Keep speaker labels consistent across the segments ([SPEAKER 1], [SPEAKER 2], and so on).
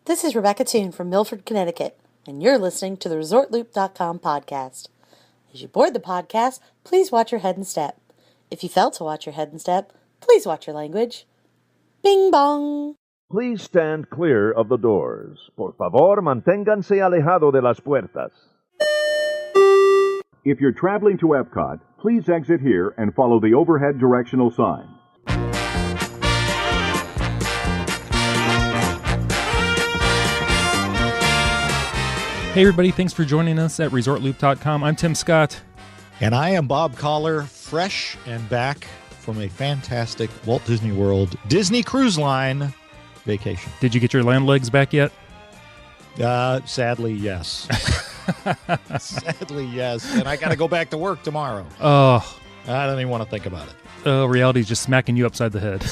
[SPEAKER 1] This is Rebecca Toone from Milford, Connecticut, and you're listening to the ResortLoop.com podcast. As you board the podcast, please watch your head and step. If you fail to watch your head and step, please watch your language. Bing bong!
[SPEAKER 2] Please stand clear of the doors. Por favor, manténganse alejado de las puertas.
[SPEAKER 3] If you're traveling to EPCOT, please exit here and follow the overhead directional sign.
[SPEAKER 4] Hey everybody, thanks for joining us at ResortLoop.com. I'm Tim Scott.
[SPEAKER 5] And I am Bob Collar, fresh and back from a fantastic Walt Disney World Disney Cruise Line vacation.
[SPEAKER 4] Did you get your land legs back yet?
[SPEAKER 5] Sadly, yes. Sadly, yes. And I got to go back to work tomorrow.
[SPEAKER 4] Oh.
[SPEAKER 5] I don't even want to think about it.
[SPEAKER 4] Oh, reality's just smacking you upside the head.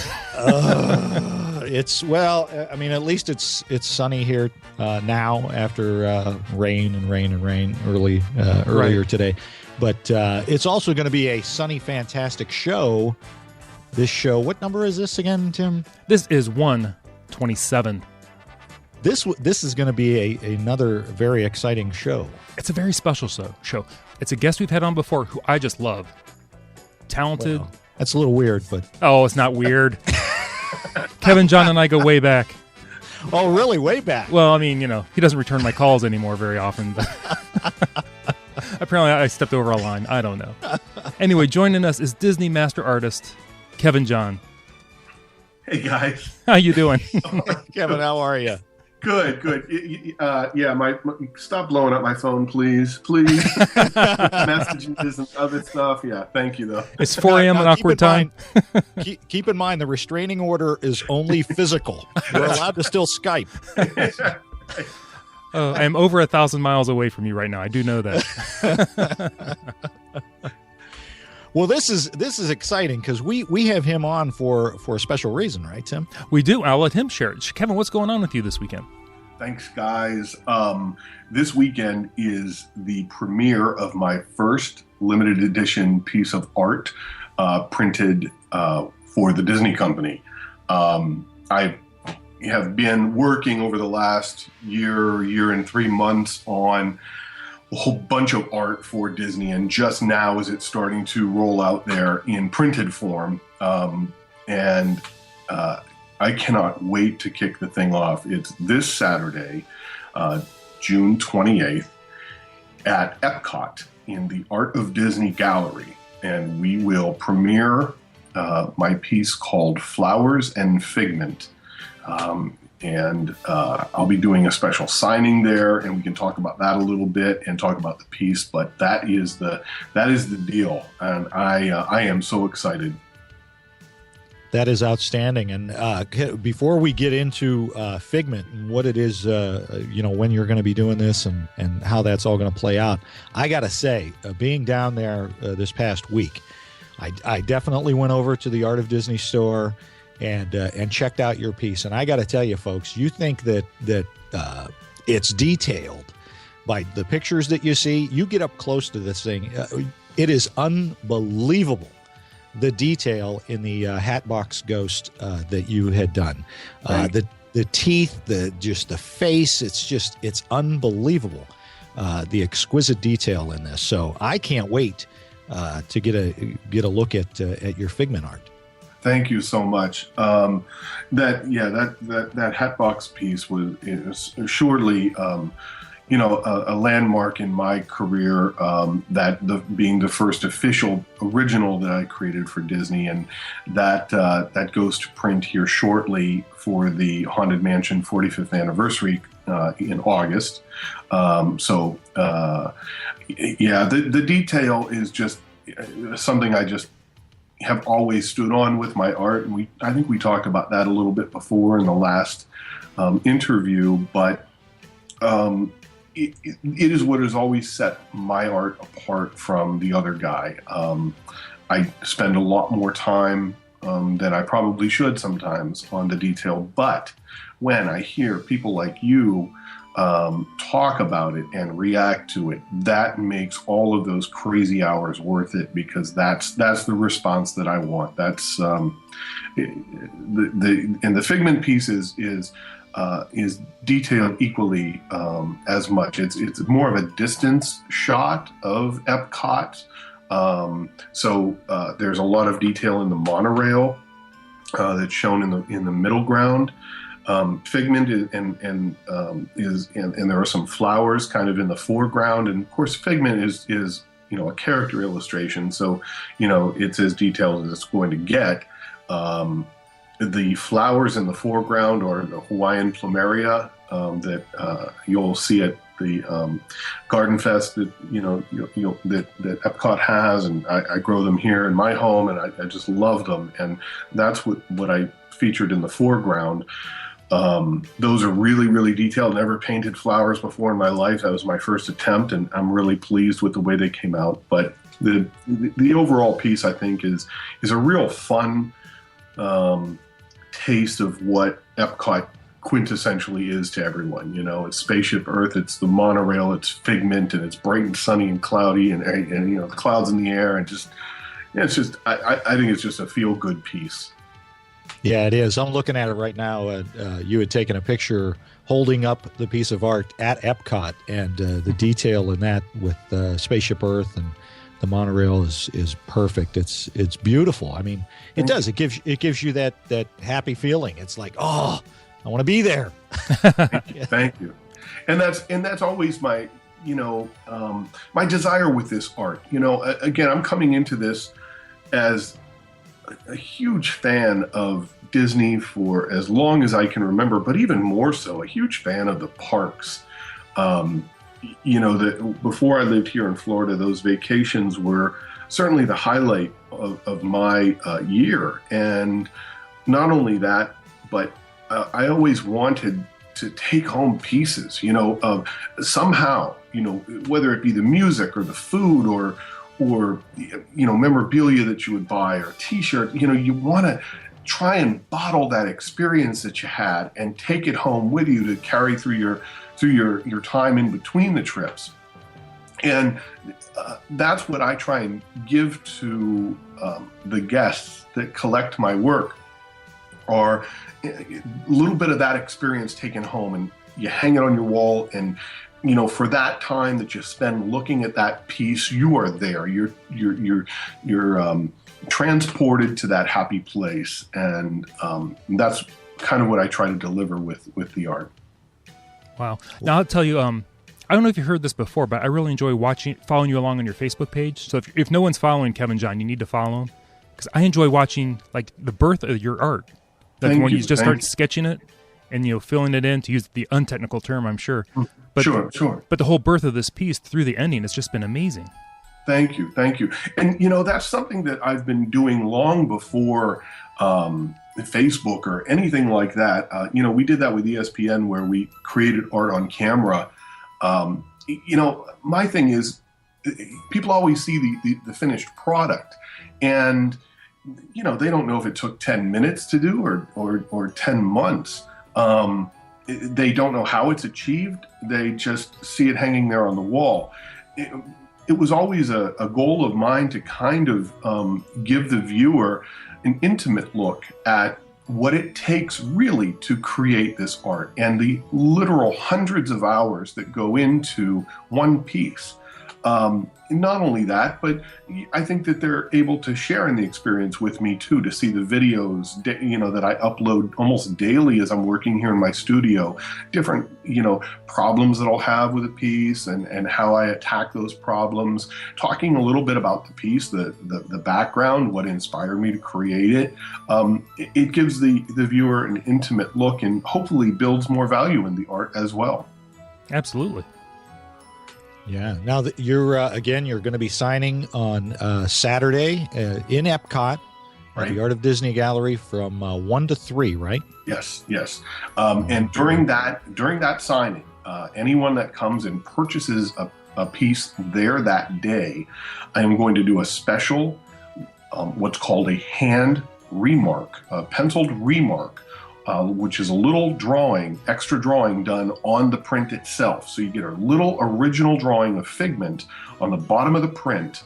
[SPEAKER 5] At least it's sunny here now after rain earlier today. But it's also going to be a sunny, fantastic show. This show, what number is this again, Tim?
[SPEAKER 4] This is 127.
[SPEAKER 5] This is going to be another very exciting show.
[SPEAKER 4] It's a very special show. It's a guest we've had on before who I just love. Talented.
[SPEAKER 5] Well, that's a little weird, but...
[SPEAKER 4] Oh, it's not weird. Kevin, John, and I go way back.
[SPEAKER 5] Oh, really? Way back?
[SPEAKER 4] Well, I mean, he doesn't return my calls anymore very often. But apparently, I stepped over a line. I don't know. Anyway, joining us is Disney master artist Kevin John.
[SPEAKER 6] Hey, guys.
[SPEAKER 4] How you doing?
[SPEAKER 5] Kevin, how are you?
[SPEAKER 6] Good. Stop blowing up my phone, please. Messages and other stuff. Yeah, thank you, though.
[SPEAKER 4] It's 4 a.m. an awkward time.
[SPEAKER 5] Keep in mind, the restraining order is only physical. We're allowed to still Skype.
[SPEAKER 4] I am over 1,000 miles away from you right now. I do know that.
[SPEAKER 5] Well, this is exciting because we have him on for a special reason, right, Tim?
[SPEAKER 4] We do. I'll let him share it. Kevin, what's going on with you this weekend?
[SPEAKER 6] Thanks, guys. This weekend is the premiere of my first limited edition piece of art printed for the Disney Company. I have been working over the last year and 3 months on a whole bunch of art for Disney, and just now is it starting to roll out there in printed form. I cannot wait to kick the thing off. It's this Saturday, June 28th, at EPCOT in the Art of Disney Gallery, and we will premiere my piece called Flowers and Figment. I'll be doing a special signing there, and we can talk about that a little bit and talk about the piece. But that is the deal, and I am so excited.
[SPEAKER 5] That is outstanding. And before we get into Figment and what it is, when you're going to be doing this and how that's all going to play out, I got to say, being down there this past week, I definitely went over to the Art of Disney store and checked out your piece. And I got to tell you, folks, you think that it's detailed by the pictures that you see. You get up close to this thing, it is unbelievable. The detail in the Hatbox Ghost that you had done, right. The teeth, the face, it's unbelievable. The exquisite detail in this. So I can't wait to get a look at your Figment art.
[SPEAKER 6] Thank you so much. That Hatbox piece is surely a landmark in my career. Being the first official original that I created for Disney, and that goes to print here shortly for the Haunted Mansion 45th anniversary in August. The detail is just something I just have always stood on with my art, and I think we talked about that a little bit before in the last interview, but it is what has always set my art apart from the other guy. I spend a lot more time than I probably should sometimes on the detail, but when I hear people like you talk about it and react to it, that makes all of those crazy hours worth it, because that's the response that I want. That's the Figment piece is is detailed equally as much. It's more of a distance shot of EPCOT. So there's a lot of detail in the monorail that's shown in the middle ground. Figment and there are some flowers kind of in the foreground, and of course Figment is a character illustration, so it's as detailed as it's going to get. The flowers in the foreground are the Hawaiian plumeria that you'll see at the Garden Fest that that EPCOT has, and I grow them here in my home, and I just love them, and that's what I featured in the foreground. Those are really, really detailed. Never painted flowers before in my life. That was my first attempt, and I'm really pleased with the way they came out. But the overall piece, I think, is a real fun taste of what EPCOT quintessentially is to everyone. It's Spaceship Earth, it's the monorail, it's Figment, and it's bright and sunny and cloudy, and the clouds in the air, and I think it's just a feel-good piece.
[SPEAKER 5] Yeah, it is. I'm looking at it right now. You had taken a picture holding up the piece of art at EPCOT, and the detail in that with Spaceship Earth and the monorail is perfect. It's beautiful. I mean, it does. It gives you that happy feeling. It's like, oh, I want to be there.
[SPEAKER 6] Thank you. And that's always my my desire with this art. Again, I'm coming into this as a huge fan of Disney for as long as I can remember, but even more so, a huge fan of the parks. That before I lived here in Florida, those vacations were certainly the highlight of my year. And not only that, but I always wanted to take home pieces, of somehow, whether it be the music or the food or memorabilia that you would buy or a t-shirt, you want to try and bottle that experience that you had and take it home with you to carry through your time in between the trips. And that's what I try and give to the guests that collect my work, are a little bit of that experience taken home, and you hang it on your wall, and for that time that you spend looking at that piece, you are there. You're transported to that happy place, and that's kind of what I try to deliver with the art.
[SPEAKER 4] Wow. Now I'll tell you, I don't know if you heard this before, but I really enjoy following you along on your Facebook page. So if no one's following Kevin John, you need to follow him, because I enjoy watching like the birth of your art. Like when you just start sketching it and filling it in, to use the untechnical term, I'm sure. But,
[SPEAKER 6] Sure.
[SPEAKER 4] But the whole birth of this piece through the ending has just been amazing.
[SPEAKER 6] Thank you. And that's something that I've been doing long before Facebook or anything like that. We did that with ESPN, where we created art on camera. My thing is, people always see the finished product, and they don't know if it took 10 minutes to do or 10 months. They don't know how it's achieved. They just see it hanging there on the wall. It was always a goal of mine to kind of give the viewer an intimate look at what it takes really to create this art, and the literal hundreds of hours that go into one piece. Not only that, but I think that they're able to share in the experience with me too, to see the videos, that I upload almost daily as I'm working here in my studio, different, problems that I'll have with a piece, and how I attack those problems, talking a little bit about the piece, the background, what inspired me to create it. It gives the viewer an intimate look, and hopefully builds more value in the art as well.
[SPEAKER 4] Absolutely.
[SPEAKER 5] Yeah. Now that you're going to be signing on Saturday in EPCOT,
[SPEAKER 6] right,
[SPEAKER 5] at the Art of Disney Gallery from 1 to 3, right?
[SPEAKER 6] Yes. And during that signing, anyone that comes and purchases a piece there that day, I am going to do a special, what's called a hand remark, a penciled remark, which is a little extra drawing done on the print itself. So you get a little original drawing of Figment on the bottom of the print,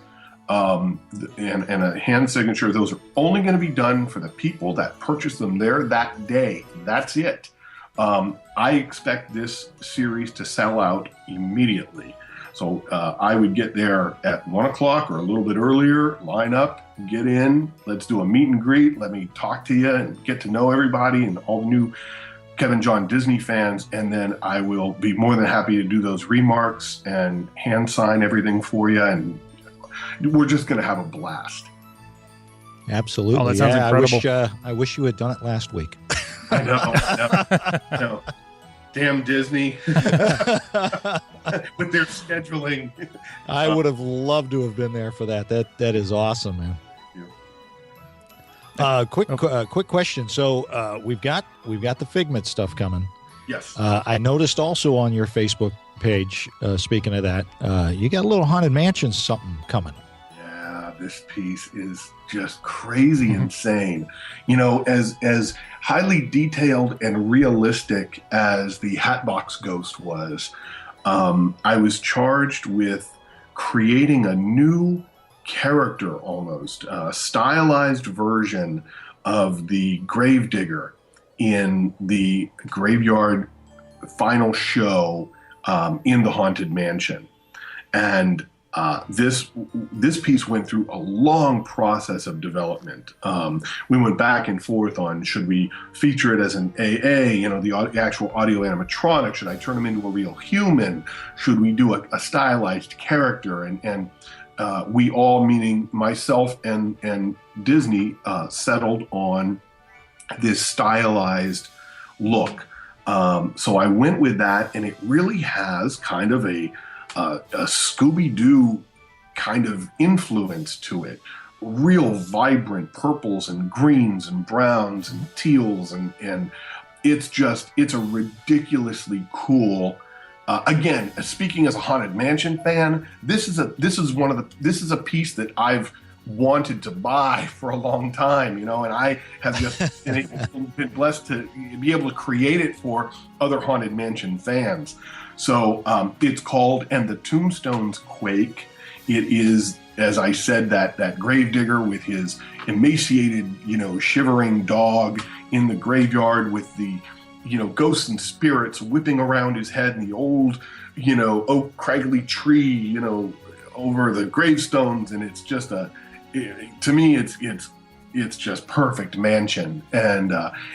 [SPEAKER 6] and a hand signature. Those are only going to be done for the people that purchase them there that day. That's it. I expect this series to sell out immediately. So I would get there at 1 o'clock or a little bit earlier, line up, get in, let's do a meet and greet, let me talk to you and get to know everybody and all the new Kevin John Disney fans, and then I will be more than happy to do those remarks and hand sign everything for you, and we're just going to have a blast.
[SPEAKER 5] Absolutely.
[SPEAKER 4] Oh, that sounds incredible.
[SPEAKER 5] I wish you had done it last week.
[SPEAKER 6] I know. Damn Disney with their scheduling.
[SPEAKER 5] I would have loved to have been there for that. That is awesome, man. Quick question. So we've got the Figment stuff coming.
[SPEAKER 6] Yes.
[SPEAKER 5] I noticed also on your Facebook page, speaking of that, you got a little Haunted Mansion something coming.
[SPEAKER 6] Yeah, this piece is just crazy insane. You know, as highly detailed and realistic as the Hatbox Ghost was, I was charged with creating a new character, almost a stylized version of the Gravedigger in the Graveyard final show in the Haunted Mansion. And this piece went through a long process of development. We went back and forth on, should we feature it as an AA, you know, the actual audio animatronic? Should I turn him into a real human? Should we do a stylized character? And we all, meaning myself and Disney, settled on this stylized look. So I went with that, and it really has kind of a Scooby-Doo kind of influence to it. Real vibrant purples and greens and browns and teals, and it's a ridiculously cool. Again, speaking as a Haunted Mansion fan, this is a piece that I've wanted to buy for a long time, you know, and I have just been blessed to be able to create it for other Haunted Mansion fans. So it's called And the Tombstones Quake. It is, as I said, that Gravedigger with his emaciated, you know, shivering dog in the graveyard with the, you know, ghosts and spirits whipping around his head and the old, you know, oak craggly tree, you know, over the gravestones. And it's just to me, it's just perfect mansion. And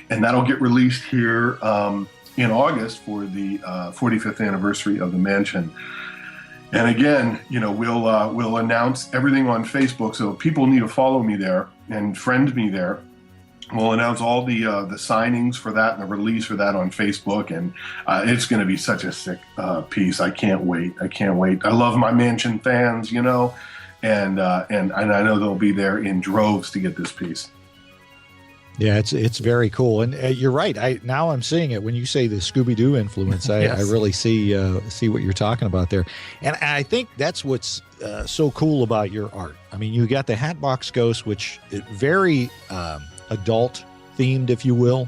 [SPEAKER 6] that'll get released here in August for the 45th anniversary of the mansion. And again, you know, we'll announce everything on Facebook. So people need to follow me there and friend me there. We'll announce all the signings for that and the release for that on Facebook, and it's going to be such a sick piece. I can't wait. I love my mansion fans, you know, and I know they'll be there in droves to get this piece.
[SPEAKER 5] Yeah, it's very cool, and you're right. Now I'm seeing it when you say the Scooby-Doo influence.
[SPEAKER 4] Yes.
[SPEAKER 5] I really see what you're talking about there, and I think that's what's so cool about your art. I mean, you got the Hatbox Ghost, which is very adult themed, if you will,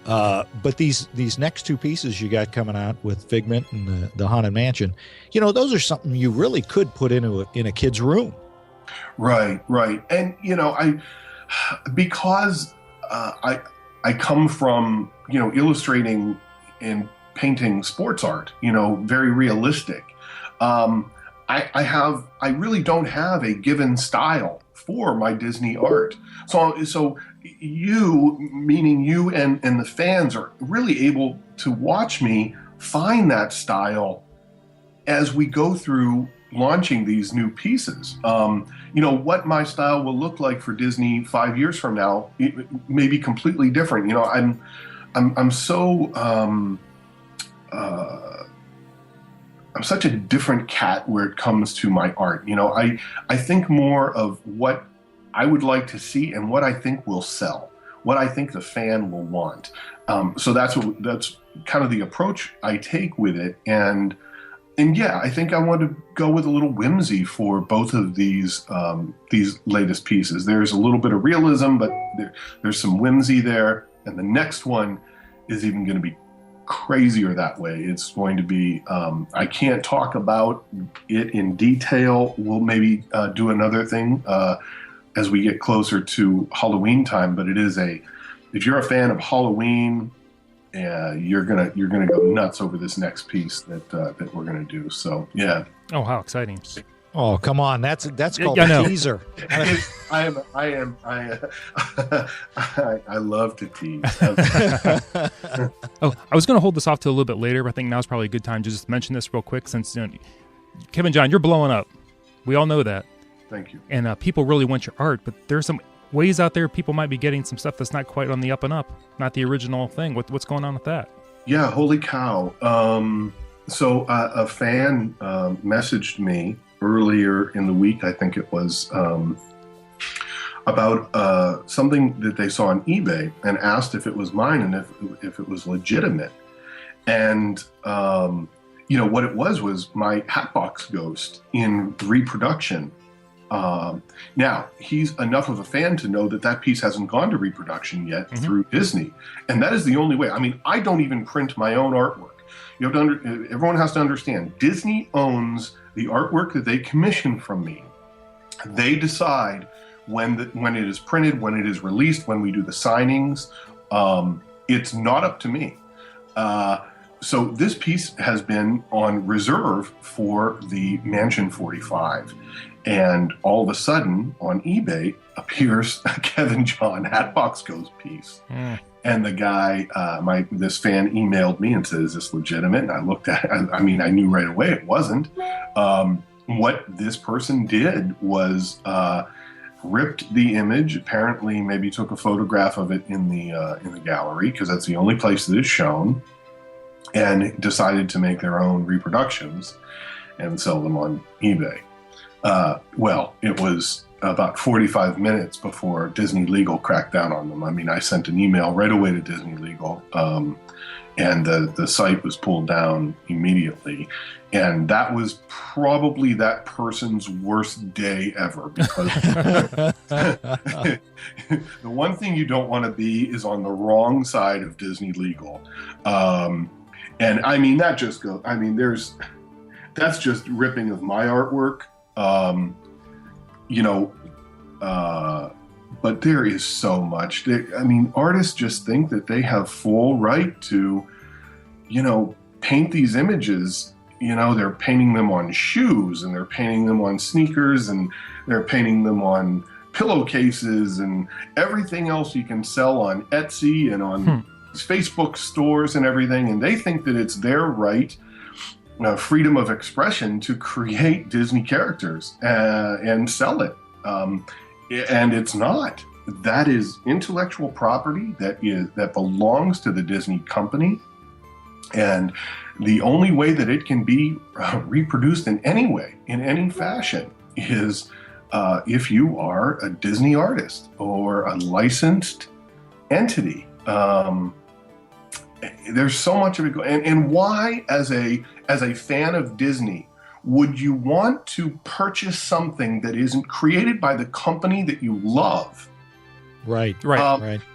[SPEAKER 5] but these next two pieces you got coming out with Figment and the Haunted Mansion, you know, those are something you really could put in a kid's room.
[SPEAKER 6] Right, and you know, because I come from, you know, illustrating and painting sports art, you know, very realistic. I really don't have a given style for my Disney art. So you, meaning you and the fans, are really able to watch me find that style as we go through launching these new pieces. You know, what my style will look like for Disney 5 years from now, it may be completely different. You know, I'm such a different cat where it comes to my art. You know, I think more of what I would like to see and what I think will sell, what I think the fan will want. So that's kind of the approach I take with it. And yeah, I think I want to go with a little whimsy for both of these latest pieces. There's a little bit of realism, but there's some whimsy there. And the next one is even going to be crazier that way. It's going to be, I can't talk about it in detail. We'll maybe do another thing as we get closer to Halloween time, but it is if you're a fan of Halloween, you're gonna go nuts over this next piece that we're gonna do. So yeah.
[SPEAKER 4] Oh, how exciting!
[SPEAKER 5] Oh, come on. That's called
[SPEAKER 4] Yeah, I know.
[SPEAKER 5] a teaser.
[SPEAKER 6] I love to tease.
[SPEAKER 4] Oh, I was going to hold this off to a little bit later, but I think now's probably a good time to just mention this real quick since, Kevin John, you're blowing up. We all know that.
[SPEAKER 6] Thank you.
[SPEAKER 4] And people really want your art, but there's some ways out there people might be getting some stuff that's not quite on the up and up, not the original thing. What's going on with that?
[SPEAKER 6] Yeah, holy cow. So a fan messaged me earlier in the week, I think it was, about something that they saw on eBay and asked if it was mine and if it was legitimate. And, what it was my Hatbox Ghost in reproduction. Now, he's enough of a fan to know that piece hasn't gone to reproduction yet through Disney. And that is the only way. I mean, I don't even print my own artwork. You have to everyone has to understand, Disney owns the artwork that they commission from me. They decide when it is printed, when it is released, when we do the signings. It's not up to me. So this piece has been on reserve for the Mansion 45. And all of a sudden, on eBay, appears a Kevin John Hatbox Ghost piece. And the guy, this fan emailed me and said, "Is this legitimate?" And I looked at it. I mean, I knew right away it wasn't. What this person did was ripped the image, apparently maybe took a photograph of it in the gallery, because that's the only place that it's shown, and decided to make their own reproductions and sell them on eBay. Well, it was about 45 minutes before Disney Legal cracked down on them. I mean, I sent an email right away to Disney Legal, and the site was pulled down immediately. And that was probably that person's worst day ever, because the one thing you don't want to be is on the wrong side of Disney Legal. And I mean, that's just just ripping of my artwork. But there is so much. Artists just think that they have full right to, paint these images. They're painting them on shoes, and they're painting them on sneakers, and they're painting them on pillowcases and everything else you can sell on Etsy and on Facebook stores and everything. And they think that it's their right, freedom of expression, to create Disney characters and sell it. And it's not. That is intellectual property that belongs to the Disney company. And the only way that it can be reproduced in any way, in any fashion, is if you are a Disney artist or a licensed entity. There's so much of it. And why, as a fan of Disney, would you want to purchase something that isn't created by the company that you love?
[SPEAKER 5] Right.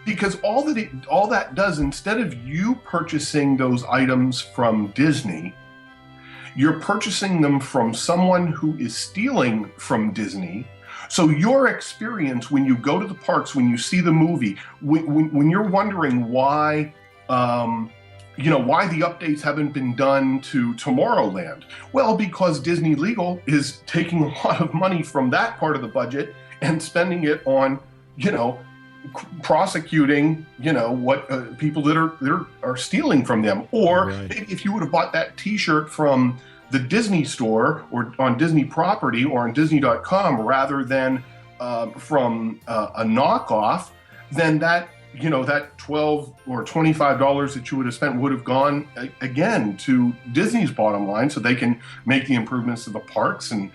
[SPEAKER 6] Because all that does, instead of you purchasing those items from Disney, you're purchasing them from someone who is stealing from Disney. So your experience when you go to the parks, when you see the movie, when you're wondering why the updates haven't been done to Tomorrowland. Well, because Disney Legal is taking a lot of money from that part of the budget and spending it on, prosecuting, what people that are stealing from them. Or if you would have bought that T-shirt from the Disney store or on Disney property or on Disney.com rather than from a knockoff, then that $12 or $25 that you would have spent would have gone again to Disney's bottom line, so they can make the improvements to the parks and,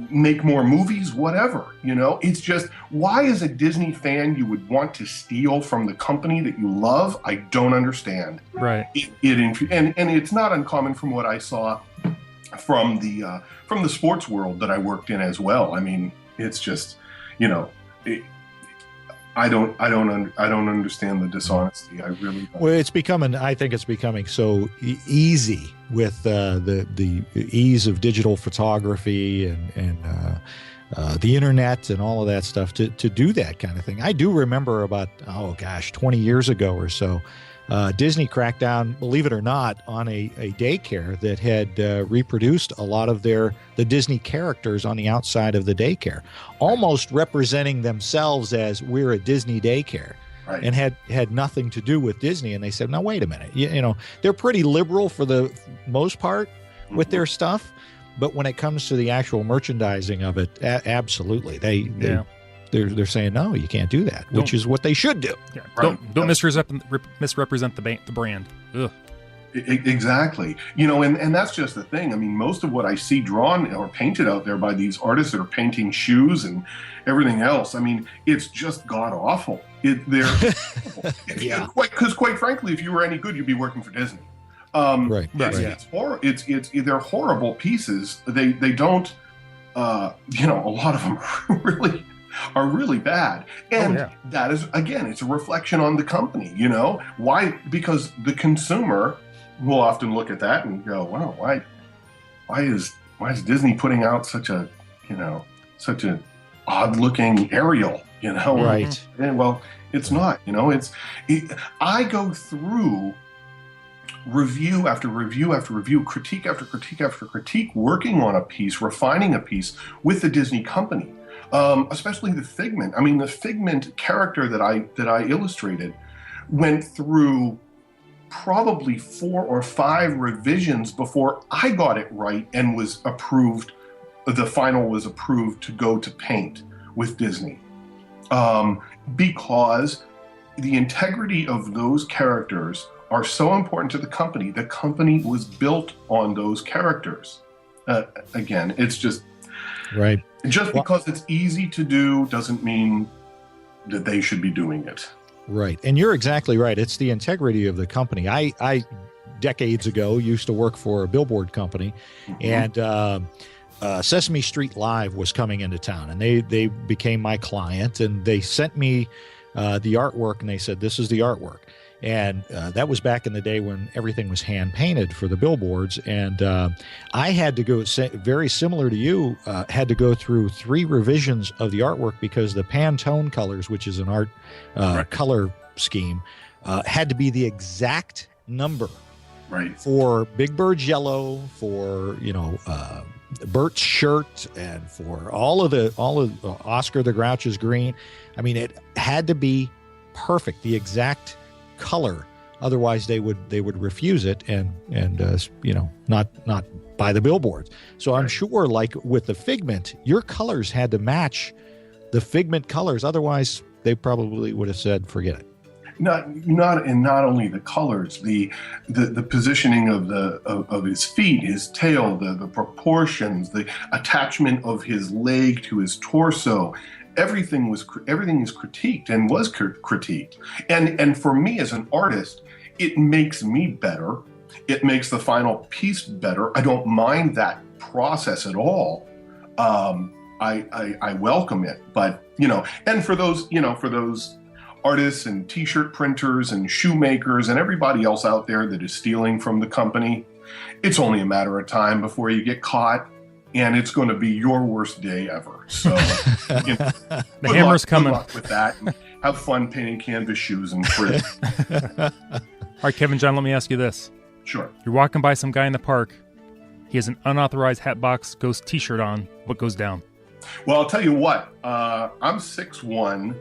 [SPEAKER 6] make more movies, whatever. It's just, why as a Disney fan you would want to steal from the company that you love, I don't understand.
[SPEAKER 4] Right.
[SPEAKER 6] And it's not uncommon from what I saw from the sports world that I worked in as well. I mean, it's just, I don't understand the dishonesty. I really don't.
[SPEAKER 5] Well, I think it's becoming so easy with the ease of digital photography and the internet and all of that stuff to do that kind of thing. I do remember about 20 years ago or so, Disney cracked down, believe it or not, on a daycare that had reproduced a lot of the Disney characters on the outside of the daycare, almost representing themselves as we're a Disney daycare. Right. And had nothing to do with Disney. And they said, "No, wait a minute. You know, they're pretty liberal for the most part with their stuff, but when it comes to the actual merchandising of it, absolutely, they're saying no, you can't do that, which is what they should do.
[SPEAKER 4] Yeah. Right. Don't misrepresent the brand. Ugh.
[SPEAKER 6] Exactly. You know, and that's just the thing. I mean, most of what I see drawn or painted out there by these artists that are painting shoes and everything else, I mean, it's just god awful. Because quite frankly, if you were any good, you'd be working for Disney. Right. They're horrible pieces. They don't. You know, a lot of them are really bad, and that is, again, it's a reflection on the company. You know why? Because the consumer will often look at that and go, "Wow, why is Disney putting out such an odd looking Ariel?" You know,
[SPEAKER 5] right?
[SPEAKER 6] And well, it's not. You know, I go through review after review after review, critique after critique after critique, working on a piece, refining a piece with the Disney company, especially the Figment. I mean, the Figment character that I illustrated went through probably 4 or 5 revisions before I got it right and was approved. The final was approved to go to paint with Disney, because the integrity of those characters are so important to the company. The company was built on those characters. Again, it's just
[SPEAKER 5] right.
[SPEAKER 6] Just because it's easy to do doesn't mean that they should be doing it.
[SPEAKER 5] Right. And you're exactly right. It's the integrity of the company. I decades ago used to work for a billboard company, and Sesame Street Live was coming into town, and they became my client, and they sent me the artwork, and they said, "This is the artwork." And that was back in the day when everything was hand painted for the billboards. And I had to go, very similar to you, had to go through 3 revisions of the artwork because the Pantone colors, which is an art color scheme, had to be the exact number.
[SPEAKER 6] Right.
[SPEAKER 5] For Big Bird's yellow, for Bert's shirt, and for all of Oscar the Grouch's green. I mean, it had to be perfect, the exact color, otherwise they would refuse it and not buy the billboards. So I'm sure, like with the Figment, your colors had to match the Figment colors, otherwise they probably would have said forget it.
[SPEAKER 6] Not only the colors, the positioning of his feet, his tail, the proportions, the attachment of his leg to his torso. Everything is critiqued and was critiqued. And for me as an artist, it makes me better. It makes the final piece better. I don't mind that process at all. I welcome it. But, and for those artists and t-shirt printers and shoemakers and everybody else out there that is stealing from the company, it's only a matter of time before you get caught. And it's going to be your worst day ever. So
[SPEAKER 4] the hammer's coming.
[SPEAKER 6] Good luck with that. And have fun painting canvas shoes and print.
[SPEAKER 4] All right, Kevin John, let me ask you this.
[SPEAKER 6] Sure.
[SPEAKER 4] You're walking by some guy in the park. He has an unauthorized Hatbox Ghost t-shirt on. What goes down?
[SPEAKER 6] Well, I'll tell you what. I'm 6'1",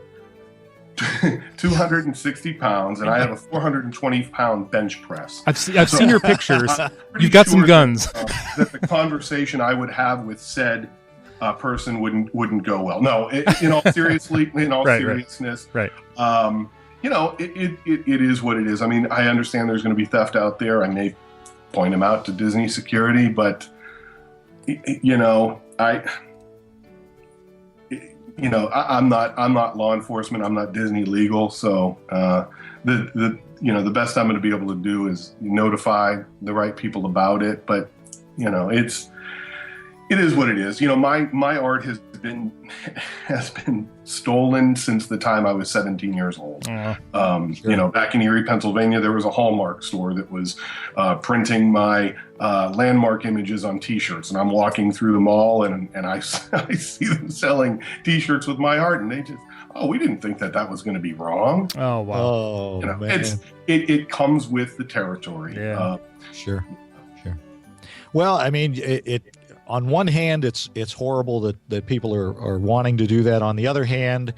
[SPEAKER 6] 260 pounds, and I have a 420-pound bench press.
[SPEAKER 4] I've seen your pictures. You've got some guns.
[SPEAKER 6] That the conversation I would have with said person wouldn't go well. No, in all seriousness,
[SPEAKER 4] right.
[SPEAKER 6] It is what it is. I mean, I understand there's going to be theft out there. I may point them out to Disney security, but I'm not law enforcement. I'm not Disney legal. So the best I'm going to be able to do is notify the right people about it. But it is what it is. My art has been stolen since the time I was 17 years old. Sure. Back in Erie, Pennsylvania, there was a Hallmark store that was printing my landmark images on T-shirts, and I'm walking through the mall, and I see them selling T-shirts with my art, and oh, we didn't think that was going to be wrong.
[SPEAKER 4] Oh wow.
[SPEAKER 5] Oh,
[SPEAKER 6] You know,
[SPEAKER 5] man.
[SPEAKER 6] it comes with the territory.
[SPEAKER 4] Yeah.
[SPEAKER 5] Sure. Well, I mean, it on one hand, it's horrible that people are wanting to do that. On the other hand,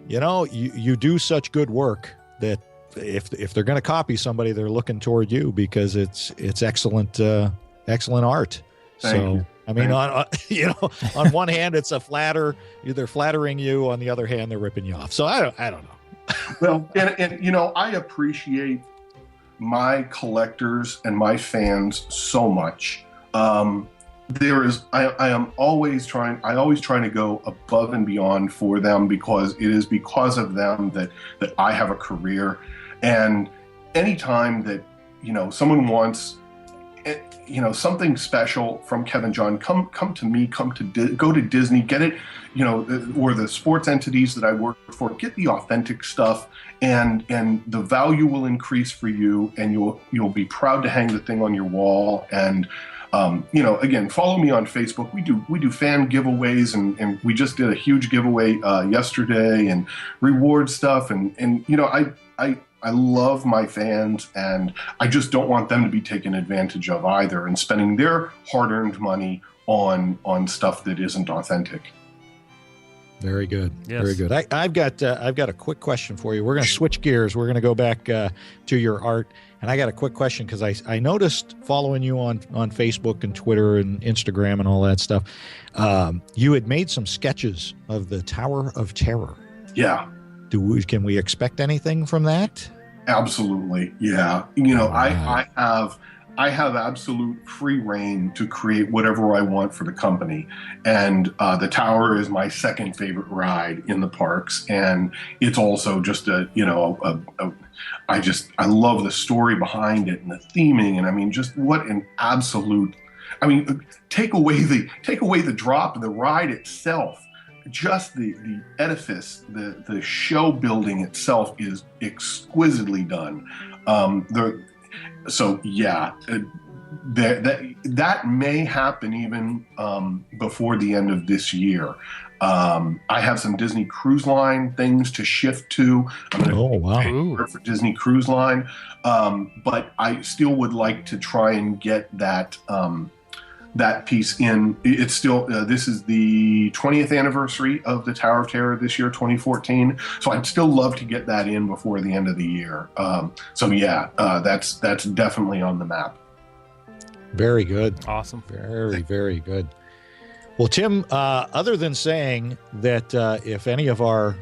[SPEAKER 5] you do such good work that if they're going to copy somebody, they're looking toward you because it's excellent art.
[SPEAKER 6] Thank you.
[SPEAKER 5] I mean, on one hand, it's they're flattering you. On the other hand, they're ripping you off. So I don't know.
[SPEAKER 6] Well, and I appreciate my collectors and my fans so much. I am always trying to go above and beyond for them because it is because of them that I have a career. And anytime that, someone wants, something special from Kevin John, come to me, go to Disney, get it, or the sports entities that I work for, get the authentic stuff, and the value will increase for you, and you'll be proud to hang the thing on your wall. And again, follow me on Facebook. We do fan giveaways, and we just did a huge giveaway yesterday, and reward stuff, and I love my fans, and I just don't want them to be taken advantage of either and spending their hard-earned money on stuff that isn't authentic.
[SPEAKER 5] Very good.
[SPEAKER 4] Yes.
[SPEAKER 5] Very good. I've got a quick question for you. We're going to switch gears. We're going to go back to your art, and I got a quick question because I noticed following you on Facebook and Twitter and Instagram and all that stuff. You had made some sketches of the Tower of Terror.
[SPEAKER 6] Yeah.
[SPEAKER 5] Can we expect anything from that?
[SPEAKER 6] Absolutely. Yeah. I have absolute free reign to create whatever I want for the company. And the Tower is my second favorite ride in the parks. And it's also just I love the story behind it and the theming. And I mean, just what an absolute, take away the drop of the ride itself. Just the edifice, the show building itself is exquisitely done. That may happen even before the end of this year. I have some Disney Cruise Line things to shift to. I'm going to for Disney Cruise Line, but I still would like to try and get that piece in. It's still, this is the 20th anniversary of the Tower of Terror this year, 2014. So I'd still love to get that in before the end of the year. That's definitely on the map.
[SPEAKER 5] Very good.
[SPEAKER 4] Awesome.
[SPEAKER 5] Very, very good. Well, Tim, other than saying that if any of our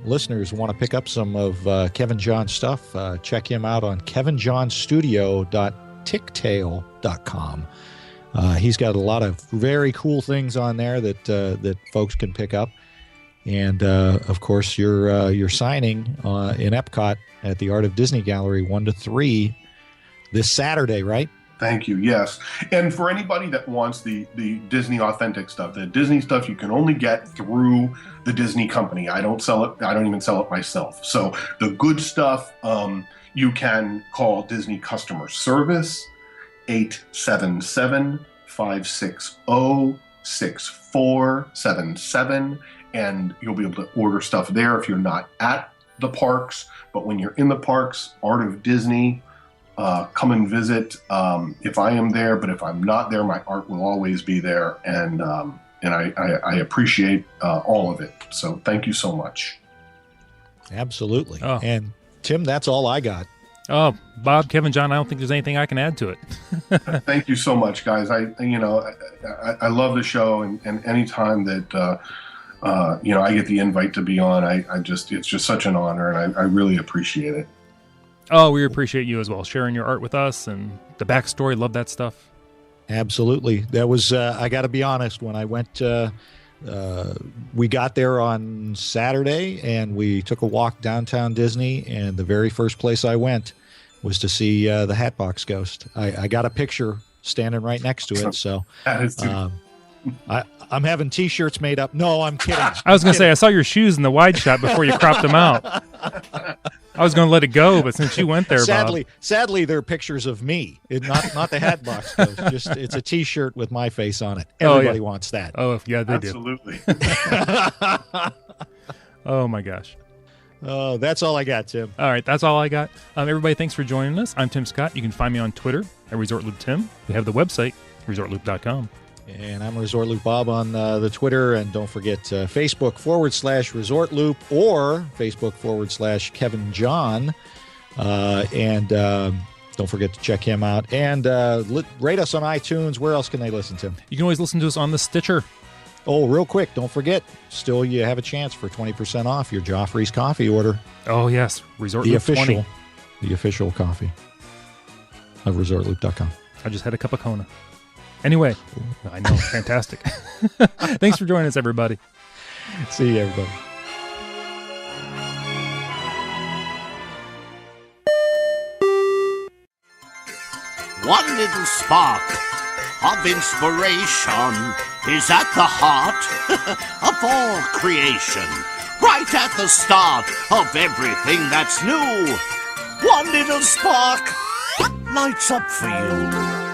[SPEAKER 5] listeners want to pick up some of Kevin John's stuff, check him out on kevinjohnstudio.ticktail.com. He's got a lot of very cool things on there that folks can pick up, and of course you're signing in EPCOT at the Art of Disney Gallery 1 to 3 this Saturday, right?
[SPEAKER 6] Thank you. Yes, and for anybody that wants the Disney authentic stuff, the Disney stuff you can only get through the Disney company. I don't sell it. I don't even sell it myself. So the good stuff you can call Disney customer service. 877-560-6477, and you'll be able to order stuff there if you're not at the parks. But when you're in the parks, Art of Disney, come and visit if I am there. But if I'm not there, my art will always be there, and I appreciate all of it. So thank you so much.
[SPEAKER 5] Absolutely.
[SPEAKER 4] Oh.
[SPEAKER 5] And Tim, that's all I got.
[SPEAKER 4] Oh, Bob, Kevin, John, I don't think there's anything I can add to it.
[SPEAKER 6] Thank you so much, guys. I love the show, and any time that I get the invite to be on, it's just such an honor, and I really appreciate it.
[SPEAKER 4] Oh, we appreciate you as well, sharing your art with us and the backstory. Love that stuff.
[SPEAKER 5] Absolutely. That was, I got to be honest, when I went, we got there on Saturday and we took a walk downtown Disney, and the very first place I went was to see the Hatbox Ghost. I got a picture standing right next to it. So I'm having T-shirts made up. No, I'm kidding.
[SPEAKER 4] I was going to say, I saw your shoes in the wide shot before you cropped them out. I was going to let it go, but since you went there,
[SPEAKER 5] sadly,
[SPEAKER 4] Bob.
[SPEAKER 5] Sadly, they're pictures of me, not the Hatbox Ghost. Just it's a T-shirt with my face on it. Everybody wants that.
[SPEAKER 4] Oh, yeah, they
[SPEAKER 6] Absolutely.
[SPEAKER 4] do. Oh, my gosh.
[SPEAKER 5] Oh, that's all I got, Tim.
[SPEAKER 4] All right, that's all I got. Everybody, thanks for joining us. I'm Tim Scott. You can find me on Twitter at ResortLoop.Tim. We have the website, ResortLoop.com.
[SPEAKER 5] And I'm Resort Loop Bob on the Twitter. And don't forget Facebook.com/Resort Loop or Facebook.com/Kevin John. And don't forget to check him out. And rate us on iTunes. Where else can they listen to?
[SPEAKER 4] You can always listen to us on the Stitcher.
[SPEAKER 5] Oh, real quick, don't forget, still you have a chance for 20% off your Joffrey's coffee order.
[SPEAKER 4] Oh, yes. Resort Loop 20.
[SPEAKER 5] The official coffee of ResortLoop.com.
[SPEAKER 4] I just had a cup of Kona. Anyway, I know, fantastic. Thanks for joining us, everybody.
[SPEAKER 5] See you, everybody.
[SPEAKER 7] One little spark of inspiration is at the heart of all creation, right at the start of everything that's new. One little spark lights up for you.